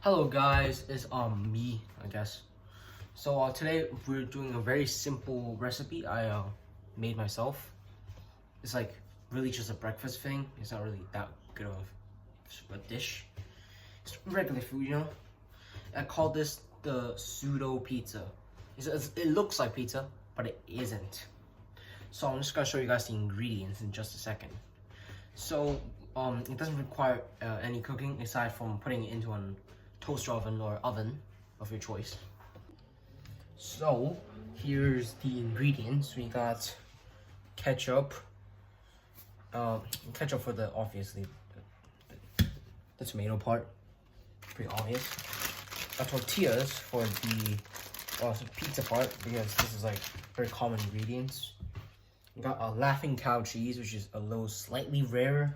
Hello guys, it's me, I guess. So today we're doing a very simple recipe I made myself. It's like really just a breakfast thing. It's not really that good of a dish. It's regular food, you know. I call this the pseudo pizza. It looks like pizza, but it isn't. So I'm just gonna show you guys the ingredients in just a second. So it doesn't require any cooking aside from putting it into a toaster oven or oven of your choice. So here's the ingredients. We got ketchup, ketchup for the obviously the tomato part, pretty obvious. Tortillas for the pizza part because this is like very common ingredients. We got a laughing cow cheese, which is a little slightly rarer.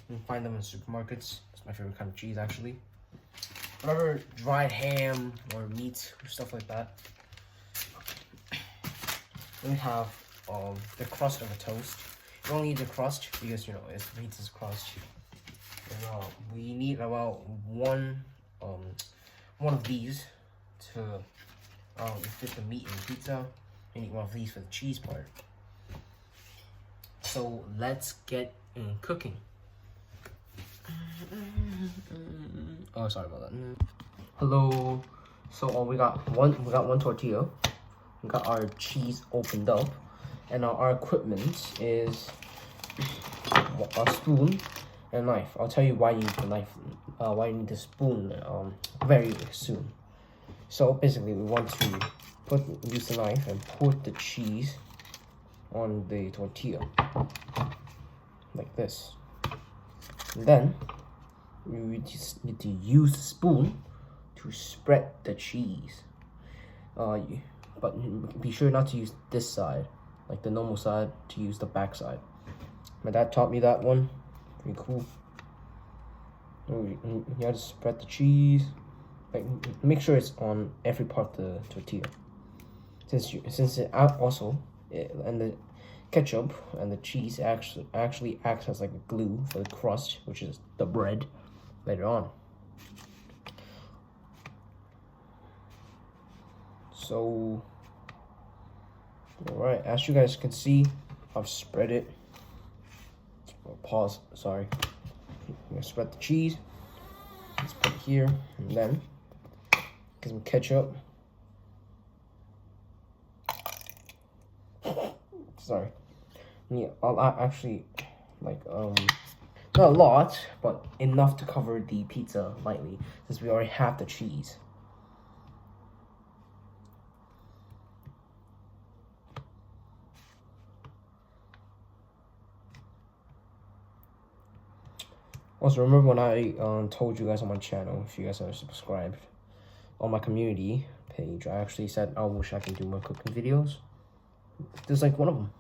You can find them in supermarkets. It's my favorite kind of cheese actually. Whatever dried ham or meat or stuff like that. Then we have the crust of a toast. You only need the crust because you know it's pizza's crust. And, we need about one of these to fit the meat in the pizza. We need one of these for the cheese part. So let's get in cooking. Oh, sorry about that. Hello. So we got one tortilla. We got our cheese opened up, and our equipment is a spoon and a knife. I'll tell you why you need the knife, why you need the spoon very soon. So basically, we want to use the knife and put the cheese on the tortilla like this. And then you just need to use the spoon to spread the cheese. But be sure not to use this side, like the normal side, to use the back side. My dad taught me that one. Pretty cool. You have to spread the cheese. Like, make sure it's on every part of the tortilla. Since it also and the ketchup and the cheese actually acts as like a glue for the crust, which is the bread later on. So, alright, as you guys can see, I've spread it. Pause, sorry. I'm gonna spread the cheese. Let's put it here, and then get some ketchup. Sorry. Yeah, I'll actually, like, not a lot, but enough to cover the pizza lightly, since we already have the cheese. Also, remember when I told you guys on my channel, if you guys are subscribed, on my community page, I actually said I wish I could do more cooking videos. There's like one of them.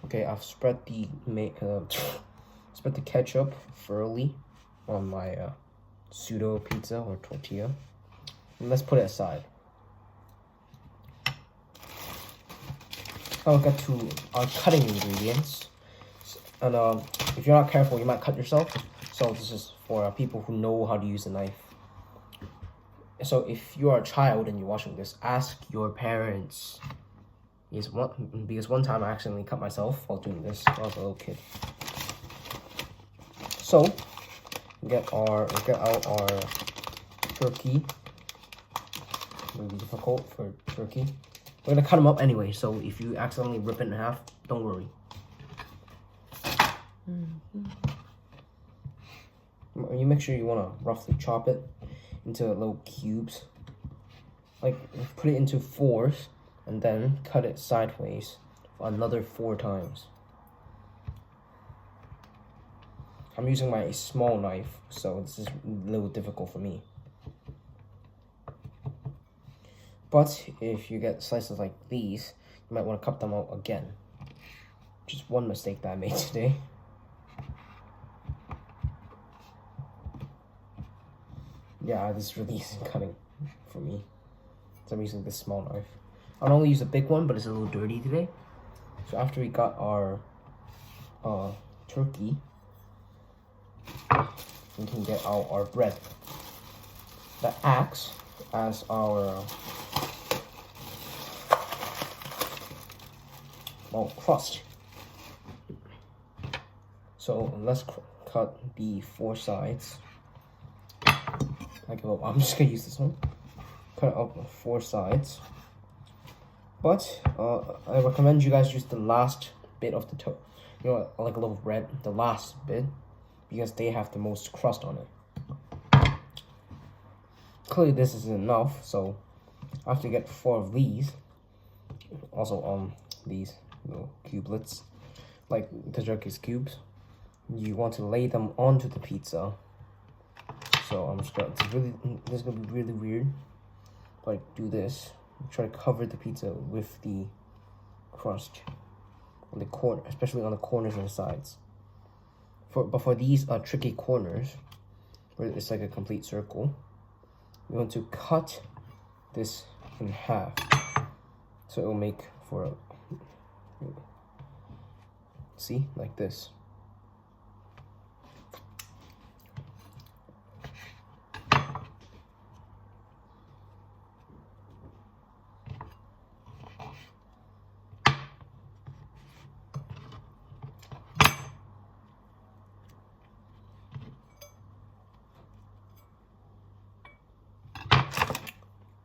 Okay, I've spread the ketchup thoroughly on my pseudo pizza or tortilla. And let's put it aside. Now we'll get to our cutting ingredients. And if you're not careful, you might cut yourself. So this is for people who know how to use a knife. So if you are a child and you're watching this, ask your parents. Because one time I accidentally cut myself while doing this when I was a little kid. So get out our turkey. It will be difficult for turkey. We're gonna cut them up anyway, so if you accidentally rip it in half, don't worry. You make sure you wanna roughly chop it into little cubes. Like, put it into 4s and then cut it sideways for another 4 times. I'm using my small knife, so this is a little difficult for me. But if you get slices like these, you might want to cut them out again. Just one mistake that I made today. Yeah, this really isn't cutting for me. So I'm using this small knife. I don't only use a big one, but it's a little dirty today. So after we got our turkey, we can get out our bread. that acts as our crust. So let's cut the 4 sides. I'm just gonna use this one. Cut it up 4 sides. But I recommend you guys use the last bit of the toe. You know, like a little red, the last bit, because they have the most crust on it. Clearly this isn't enough, so I have to get 4 of these. Also, these little cubelets, like the jerky's cubes. You want to lay them onto the pizza. So I'm just gonna, this is gonna be really weird. Like, do this. Try to cover the pizza with the crust on the corner, especially on the corners and the sides. But for these tricky corners, where it's like a complete circle, you want to cut this in half, so it will make for a, see, like this.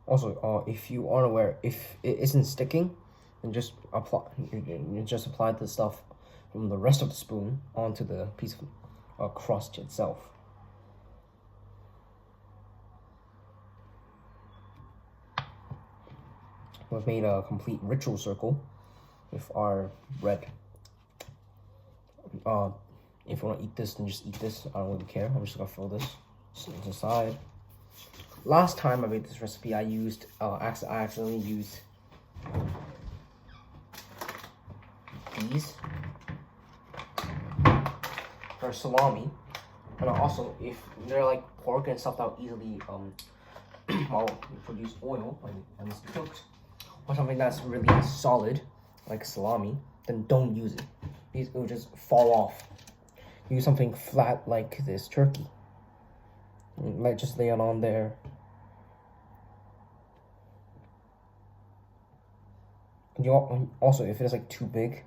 Also, if you aren't aware, if it isn't sticking, then just apply. You just apply the stuff from the rest of the spoon onto the piece of crust itself. We've made a complete ritual circle with our bread. If you want to eat this, then just eat this. I don't really care. I'm just gonna throw this to the side. Last time I made this recipe, I used I accidentally used these for salami, and also if they're like pork and stuff that will easily produce oil when it's cooked, or something that's really solid like salami, then don't use it. It will just fall off. Use something flat like this turkey. Like, just lay it on there. Also, if it's like too big,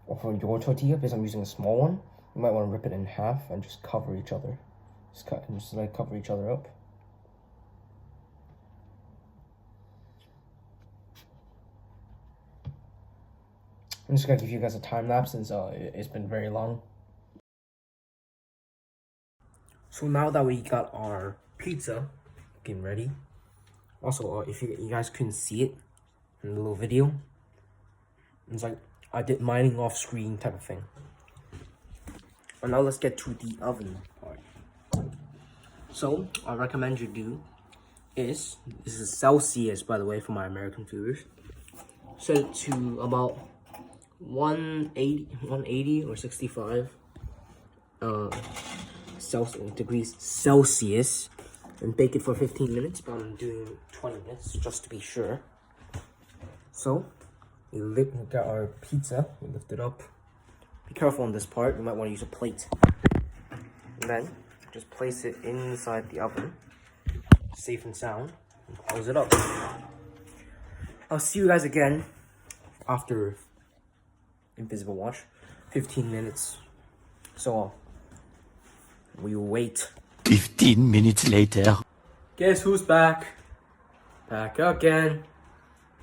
or for your tortilla, because I'm using a small one, you might want to rip it in half and just cover each other. Just like cover each other up. I'm just gonna give you guys a time lapse since it's been very long. So now that we got our pizza getting ready, also if you guys couldn't see it in the little video, it's like I did mining off screen type of thing. And now let's get to the oven part. So I recommend you do is, this is Celsius by the way for my American viewers, set it to about 180 or 65 degrees Celsius, and bake it for 15 minutes, but I'm doing 20 minutes just to be sure. So we got our pizza, we lift it up. Be careful on this part, you might want to use a plate. And then just place it inside the oven, safe and sound, and close it up. I'll see you guys again after invisible watch, 15 minutes. So we wait. 15 minutes later. Guess who's back? Back again.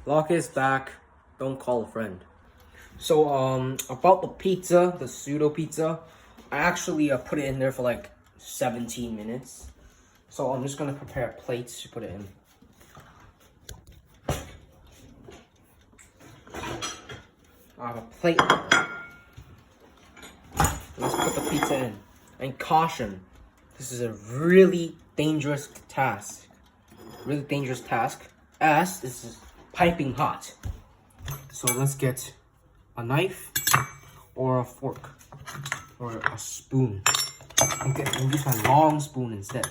Lock is back. Don't call a friend. So about the pizza, the pseudo pizza, I actually put it in there for like 17 minutes. So I'm just gonna prepare plates to put it in. I have a plate. Let's put the pizza in. And caution, this is a really dangerous task. Really dangerous task, as this is piping hot. So let's get a knife or a fork or a spoon. We'll use my long spoon instead.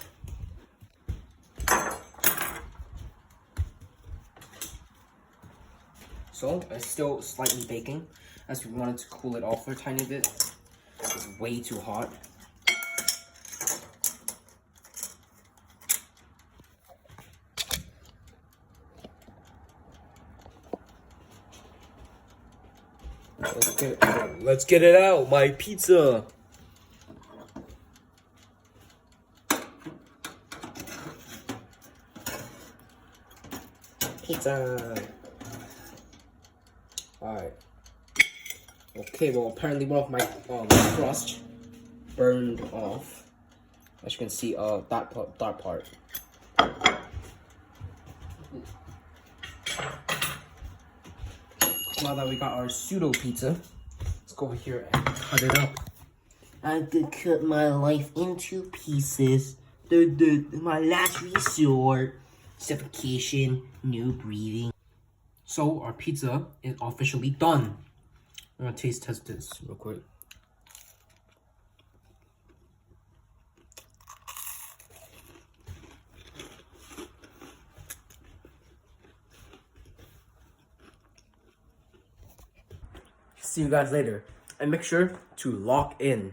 So it's still slightly baking, as we wanted to cool it off for a tiny bit. It's way too hot. Let's get it out. My pizza. Pizza. Alright. Okay, well apparently one of my crust burned off. As you can see, that part. Now that we got our pseudo pizza, let's go over here and cut it up. I could cut my life into pieces. My last resort. Suffocation, no breathing. So our pizza is officially done. I'm gonna taste test this real quick. See you guys later. And make sure to lock in.